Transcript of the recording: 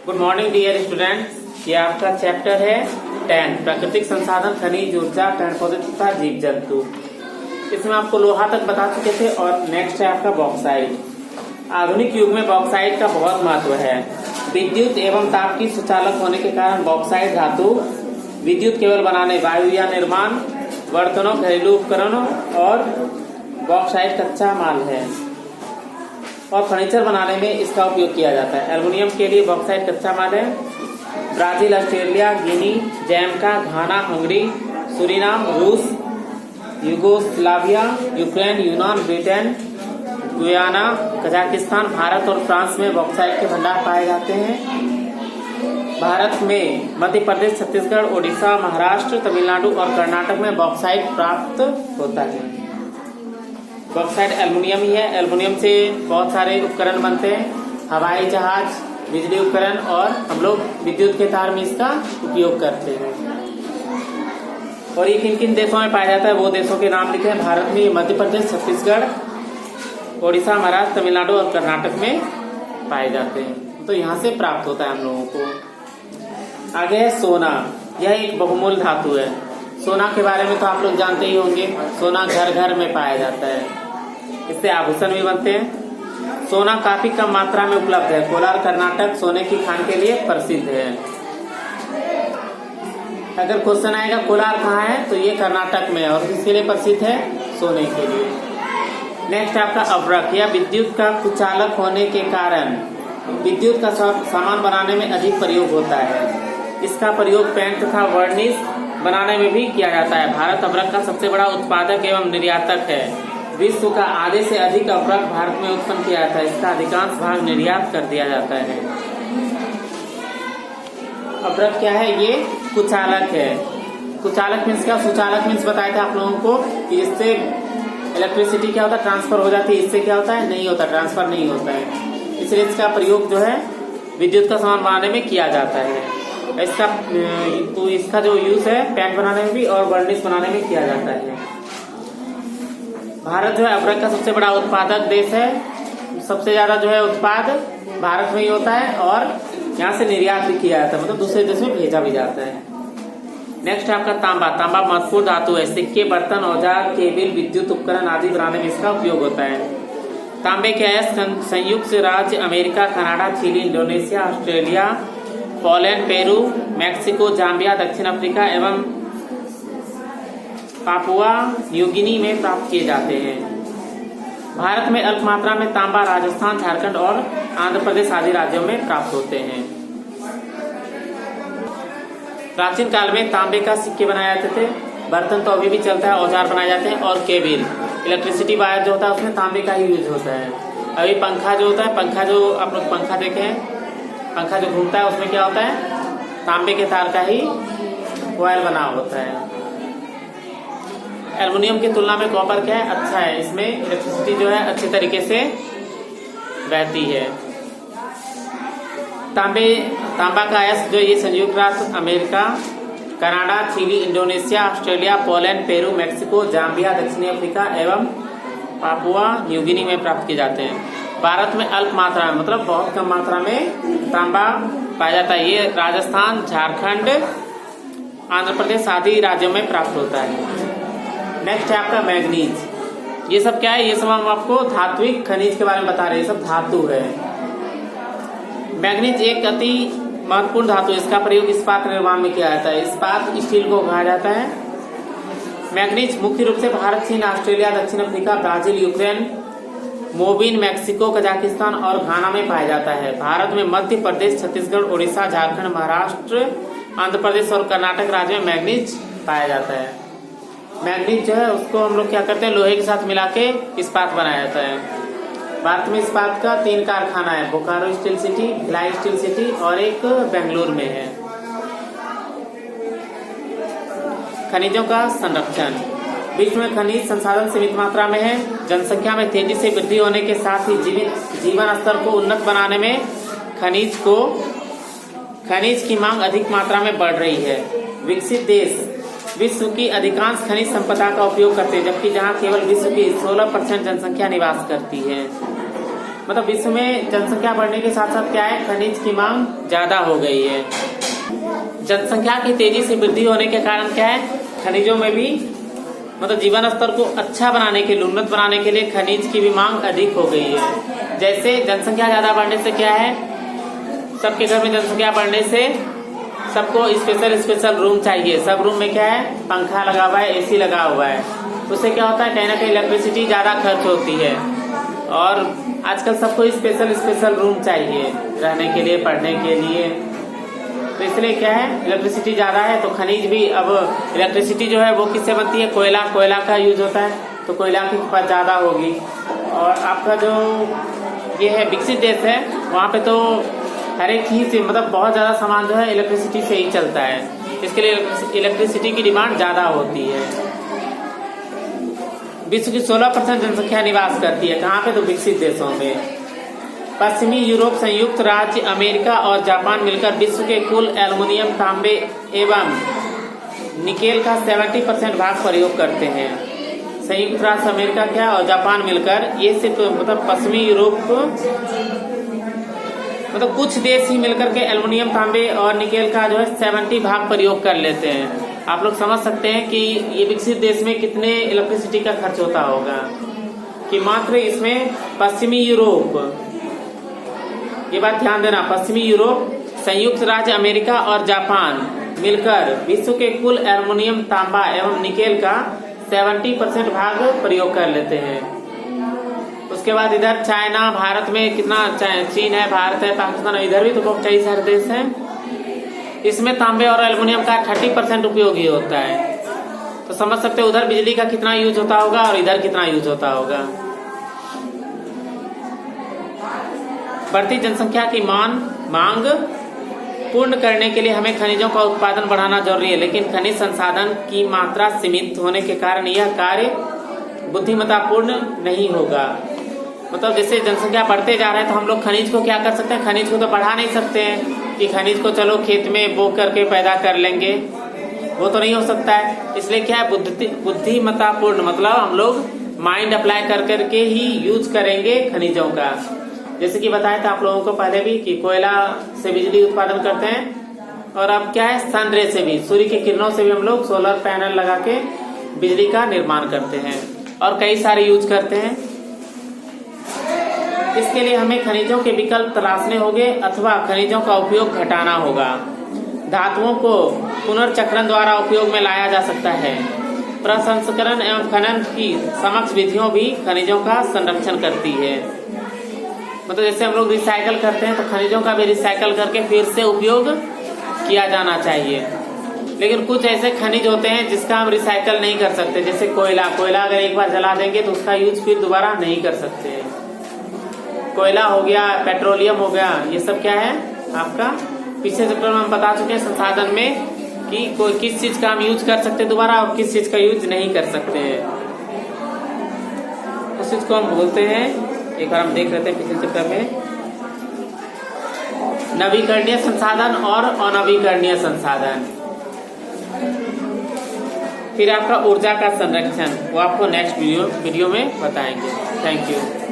Good morning dear students. ये आपका chapter है 10 प्राकृतिक संसाधन, खनिज ऊर्जा, पेड़ पौधे तथा जीव जंतु। इसमें आपको लोहा तक बता चुके थे और नेक्स्ट है आपका बॉक्साइट। आधुनिक युग में बॉक्साइट का बहुत महत्व है। विद्युत एवं ताप की सुचालक होने के कारण बॉक्साइट धातु विद्युत केबल बनाने, वायु या निर्माण, बर्तनों, घरेलू उपकरणों और बॉक्साइट कच्चा माल है और फर्नीचर बनाने में इसका उपयोग किया जाता है। एल्युमिनियम के लिए बॉक्साइट कच्चा माल है। ब्राजील, ऑस्ट्रेलिया, गिनी, जैमका, घाना, हंगरी, सूरीनाम, रूस, यूगोस्लाविया, यूक्रेन, यूनान, ब्रिटेन, गुयाना, कजाकिस्तान, भारत और फ्रांस में बॉक्साइट के भंडार पाए जाते हैं। भारत में मध्य प्रदेश, छत्तीसगढ़, ओडिशा, महाराष्ट्र, तमिलनाडु और कर्नाटक में बॉक्साइट प्राप्त होता है। बॉक्साइट एल्युमिनियम ही है। एल्युमिनियम से बहुत सारे उपकरण बनते हैं, हवाई जहाज, बिजली उपकरण और हम लोग विद्युत के तार में इसका उपयोग करते हैं। और ये किन किन देशों में पाया जाता है वो देशों के नाम लिखे हैं। भारत में मध्य प्रदेश, छत्तीसगढ़, ओडिशा, महाराष्ट्र, तमिलनाडु और कर्नाटक में पाए जाते हैं। तो यहाँ से प्राप्त होता है हम लोगों को। आगे है सोना। यह एक बहुमूल्य धातु है। सोना के बारे में तो आप लोग जानते ही होंगे। सोना घर घर में पाया जाता है। इससे आभूषण भी बनते हैं। सोना काफी कम मात्रा में उपलब्ध है। कोलार, कर्नाटक सोने की खान के लिए प्रसिद्ध है। अगर क्वेश्चन आएगा कोलार कहाँ है तो ये कर्नाटक में है और किसके लिए प्रसिद्ध है? सोने के लिए। नेक्स्ट आपका अब्रक। यह विद्युत का कुचालक होने के कारण विद्युत का सामान बनाने में अधिक प्रयोग होता है। इसका प्रयोग पेंट तथा वर्निश बनाने में भी किया जाता है। भारत अब्रक का सबसे बड़ा उत्पादक एवं निर्यातक है। विश्व का आधे से अधिक अब्रक भारत में उत्पन्न किया जाता है। इसका अधिकांश भाग निर्यात कर दिया जाता है। अब्रक क्या है? ये कुचालक है। कुचालक मीन्स क्या? सुचालक मीन्स बताया था आप लोगों को कि इससे इलेक्ट्रिसिटी क्या होता है? ट्रांसफर हो जाती है। इससे क्या होता है? नहीं होता, ट्रांसफर नहीं होता है। इसलिए इसका प्रयोग जो है विद्युत का सामान बनाने में किया जाता है। इसका जो यूज है पेंट बनाने में भी और वर्निश बनाने में किया जाता है। भारत जो है अब्रक का सबसे बड़ा उत्पादक देश है। सबसे ज्यादा जो है उत्पाद भारत में ही होता है और यहाँ से निर्यात भी किया जाता है, मतलब दूसरे देश में भेजा भी जाता है। नेक्स्ट है आपका तांबा। तांबा महत्वपूर्ण धातु है। सिक्के, बर्तन, औजार, केबिल, विद्युत उपकरण आदि बनाने में इसका उपयोग होता है। तांबे के अयस्क संयुक्त राज्य America, Canada, Chile, Indonesia, Australia, Poland, Peru, Mexico, Zambia, दक्षिण अफ्रीका एवं पापुआ न्यू गिनी में प्राप्त किए जाते हैं। भारत में अल्प मात्रा में तांबा राजस्थान, झारखंड और आंध्र प्रदेश आदि राज्यों में प्राप्त होते हैं। प्राचीन काल में तांबे का सिक्के बनाए जाते थे। बर्तन तो अभी भी चलता है, औजार बनाए जाते हैं और केबिल इलेक्ट्रिसिटी वायर जो होता है उसमें तांबे का ही यूज होता है। अभी पंखा जो होता है, पंखा जो आप लोग पंखा देखे हैं, पंखा जो घूमता है उसमें क्या होता है? तांबे के तार का ही कॉइल बना होता है। एल्युमिनियम की तुलना में कॉपर क्या है? अच्छा है। इसमें इलेक्ट्रिसिटी जो है अच्छे तरीके से बहती है। तांबा का अयस्क जो ये संयुक्त राष्ट्र America, Canada, Chile, Indonesia, Australia, Poland, Peru, Mexico, Zambia, दक्षिणी अफ्रीका एवं पापुआ न्यू गिनी में प्राप्त किए जाते हैं। भारत में अल्प मात्रा में, मतलब बहुत कम मात्रा में तांबा पाया जाता है। ये राजस्थान, झारखंड, आंध्र प्रदेश आदि राज्यों में प्राप्त होता है। नेक्स्ट है आपका मैग्नीज। ये सब क्या है? ये सब हम आपको धात्विक खनिज के बारे में बता रहे हैं। ये सब धातु है। मैग्नीज एक अति महत्वपूर्ण धातु है। इसका प्रयोग इस्पात निर्माण में किया जाता है। इस्पात स्टील को कहा जाता है। मैग्नीज मुख्य रूप से भारत, चीन, ऑस्ट्रेलिया, दक्षिण Africa, Brazil, Ukraine, Mobin, Mexico, Kazakhstan और घाना में पाया जाता है। भारत में मध्य प्रदेश, छत्तीसगढ़, ओडिशा, झारखंड, महाराष्ट्र, आंध्र प्रदेश और कर्नाटक राज्य में मैग्नीज पाया जाता है। मैग्नीज जो है उसको हम लोग क्या करते हैं? लोहे के साथ मिला के इस्पात बनाया जाता है। भारत में इस्पात का 3 कारखाना है। Bokaro steel city, Bhilai steel city और एक बेंगलुरु में है। खनिजों का संरक्षण। विश्व में खनिज संसाधन सीमित मात्रा में है। जनसंख्या में तेजी से वृद्धि होने के साथ ही जीवन स्तर को उन्नत बनाने में खनिज की मांग अधिक मात्रा में बढ़ रही है। विकसित देश विश्व की अधिकांश खनिज संपदा का उपयोग करते हैं, जबकि जहां केवल विश्व की 16% जनसंख्या निवास करती है। मतलब विश्व में जनसंख्या बढ़ने के साथ साथ क्या है, खनिज की मांग ज्यादा हो गई है। जनसंख्या की तेजी से वृद्धि होने के कारण क्या है, खनिजों में भी मतलब जीवन स्तर को अच्छा बनाने के लिए, उन्नत बनाने के लिए खनिज की भी मांग अधिक हो गई है। जैसे जनसंख्या ज्यादा बढ़ने से क्या है, सबके घर में जनसंख्या बढ़ने से सबको स्पेशल रूम चाहिए। सब रूम में क्या है, पंखा लगा हुआ है, एसी लगा हुआ है। उससे क्या होता है, कहीं ना कहीं इलेक्ट्रिसिटी ज्यादा खर्च होती है। और आजकल सबको स्पेशल रूम चाहिए रहने के लिए, पढ़ने के लिए। तो इसलिए क्या है, इलेक्ट्रिसिटी ज्यादा है तो खनिज भी, अब इलेक्ट्रिसिटी जो है वो किससे बनती है, कोयला का यूज होता है, तो कोयला की खपत ज्यादा होगी। और आपका जो ये है विकसित देश है, वहाँ पे तो हर एक चीज मतलब बहुत ज्यादा सामान जो है इलेक्ट्रिसिटी से ही चलता है। इसके लिए इलेक्ट्रिसिटी की डिमांड ज्यादा होती है। विश्व की 16% जनसंख्या निवास करती है, कहाँ पे, तो विकसित देशों में। पश्चिमी यूरोप, संयुक्त राज्य अमेरिका और जापान मिलकर विश्व के कुल एल्युमिनियम, तांबे एवं निकेल का 70% भाग प्रयोग करते हैं। संयुक्त राज्य अमेरिका क्या और जापान मिलकर, ये सिर्फ मतलब पश्चिमी यूरोप मतलब कुछ देश ही मिलकर के एल्युमिनियम, तांबे और निकेल का जो है 70 भाग प्रयोग कर लेते हैं। आप लोग समझ सकते हैं कि ये विकसित देश में कितने इलेक्ट्रिसिटी का खर्च होता होगा, कि मात्र इसमें पश्चिमी यूरोप, ये बात ध्यान देना, पश्चिमी यूरोप, संयुक्त राज्य अमेरिका और जापान मिलकर विश्व के कुल एल्युमिनियम, तांबा एवं निकेल का 70% भाग प्रयोग कर लेते हैं। उसके बाद इधर चाइना, भारत में कितना, चीन है, भारत है, पाकिस्तान है, इधर भी तो बहुत कई सारे देश हैं। इसमें तांबे और एल्युमिनियम का 30% उपयोगी होता है। तो समझ सकते हो उधर बिजली का कितना यूज होता होगा और इधर कितना यूज होता होगा। बढ़ती जनसंख्या की मांग पूर्ण करने के लिए हमें खनिजों का उत्पादन बढ़ाना जरूरी है, लेकिन खनिज संसाधन की मात्रा सीमित होने के कारण यह कार्य बुद्धिमत्तापूर्ण नहीं होगा। मतलब जैसे जनसंख्या बढ़ते जा रहा है तो हम लोग खनिज को क्या कर सकते हैं, खनिज को तो बढ़ा नहीं सकते हैं कि खनिज को चलो खेत में बो करके पैदा कर लेंगे, वो तो नहीं हो सकता है। इसलिए क्या है, बुद्धिमत्तापूर्ण मतलब हम लोग माइंड अप्लाई कर करके ही यूज करेंगे खनिजों का। जैसे कि बताया था आप लोगों को पहले भी कि कोयला से बिजली उत्पादन करते हैं, और अब क्या है, सन रे से भी, सूर्य की किरणों से भी हम लोग सोलर पैनल लगा के बिजली का निर्माण करते हैं और कई सारे यूज करते हैं। इसके लिए हमें खनिजों के विकल्प तलाशने होंगे अथवा खनिजों का उपयोग घटाना होगा। धातुओं को पुनर्चक्रण द्वारा उपयोग में लाया जा सकता है। प्रसंस्करण एवं खनन की समक्ष विधियों भी खनिजों का संरक्षण करती है। मतलब जैसे हम लोग रिसाइकल करते हैं तो खनिजों का भी रिसाइकल करके फिर से उपयोग किया जाना चाहिए। लेकिन कुछ ऐसे खनिज होते हैं जिसका हम रिसाइकल नहीं कर सकते, जैसे कोयला अगर एक बार जला देंगे तो उसका यूज फिर दोबारा नहीं कर सकते। कोयला हो गया, पेट्रोलियम हो गया, ये सब क्या है आपका, पिछले चैप्टर में हम बता चुके हैं संसाधन में कि कोई किस चीज का हम यूज कर सकते हैं दोबारा और किस चीज का यूज नहीं कर सकते हैं। उस चीज को हम बोलते हैं, एक बार हम देख लेते हैं पिछले चैप्टर में, नवीकरणीय संसाधन और अनवीकरणीय संसाधन। फिर आपका ऊर्जा का संरक्षण, वो आपको नेक्स्ट वीडियो में बताएंगे। Thank you.